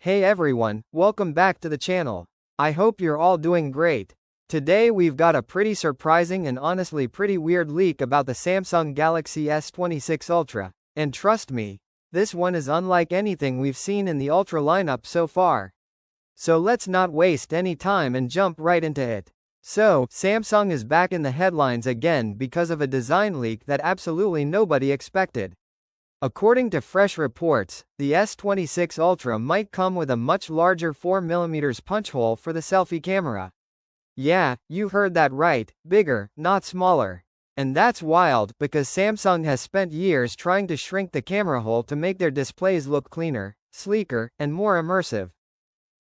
Hey everyone, welcome back to the channel. I hope you're all doing great. Today we've got a pretty surprising and honestly pretty weird leak about the Samsung Galaxy S26 Ultra, and trust me, this one is unlike anything we've seen in the Ultra lineup so far. So let's not waste any time and jump right into it. So, Samsung is back in the headlines again because of a design leak that absolutely nobody expected. According to fresh reports, the S26 Ultra might come with a much larger 4mm punch hole for the selfie camera. Yeah, you heard that right, bigger, not smaller. And that's wild, because Samsung has spent years trying to shrink the camera hole to make their displays look cleaner, sleeker, and more immersive.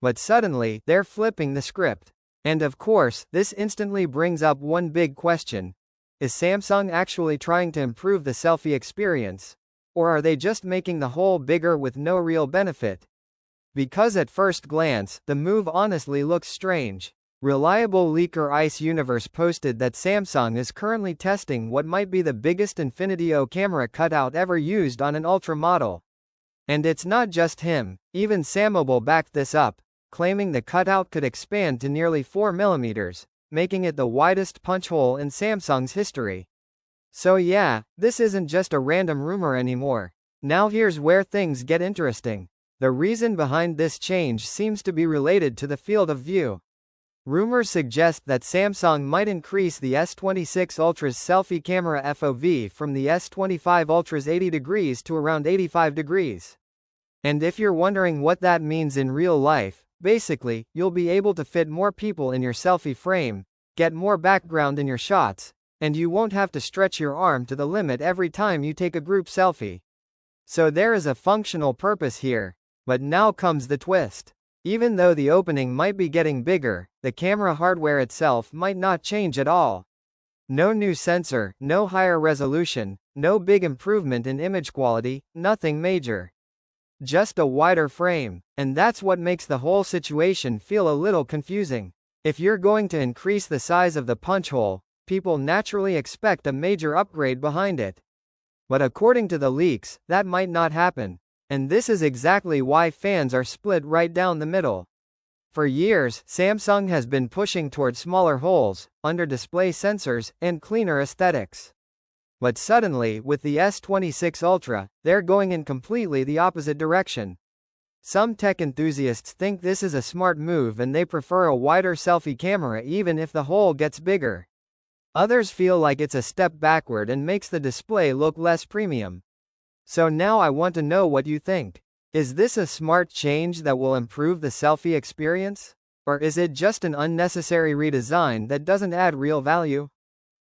But suddenly, they're flipping the script. And of course, this instantly brings up one big question. Is Samsung actually trying to improve the selfie experience? Or are they just making the hole bigger with no real benefit? Because at first glance, the move honestly looks strange. Reliable leaker Ice Universe posted that Samsung is currently testing what might be the biggest Infinity O camera cutout ever used on an Ultra model. And it's not just him, even Sammobile backed this up, claiming the cutout could expand to nearly 4mm, making it the widest punch hole in Samsung's history. So yeah, this isn't just a random rumor anymore. Now here's where things get interesting. The reason behind this change seems to be related to the field of view. Rumors suggest that Samsung might increase the S26 Ultra's selfie camera FOV from the S25 Ultra's 80 degrees to around 85 degrees. And if you're wondering what that means in real life, basically, you'll be able to fit more people in your selfie frame, get more background in your shots, and you won't have to stretch your arm to the limit every time you take a group selfie. So there is a functional purpose here. But now comes the twist. Even though the opening might be getting bigger, the camera hardware itself might not change at all. No new sensor, no higher resolution, no big improvement in image quality, nothing major. Just a wider frame. And that's what makes the whole situation feel a little confusing. If you're going to increase the size of the punch hole, people naturally expect a major upgrade behind it. But according to the leaks, that might not happen. And this is exactly why fans are split right down the middle. For years, Samsung has been pushing toward smaller holes, under-display sensors, and cleaner aesthetics. But suddenly, with the S26 Ultra, they're going in completely the opposite direction. Some tech enthusiasts think this is a smart move and they prefer a wider selfie camera even if the hole gets bigger. Others feel like it's a step backward and makes the display look less premium. So now I want to know what you think. Is this a smart change that will improve the selfie experience? Or is it just an unnecessary redesign that doesn't add real value?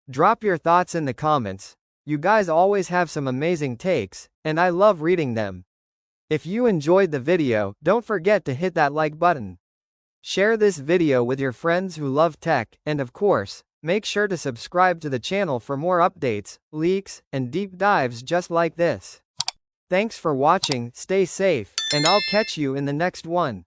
Drop your thoughts in the comments. You guys always have some amazing takes, and I love reading them. If you enjoyed the video, don't forget to hit that like button. Share this video with your friends who love tech, and of course, make sure to subscribe to the channel for more updates, leaks, and deep dives just like this. Thanks for watching, stay safe, and I'll catch you in the next one.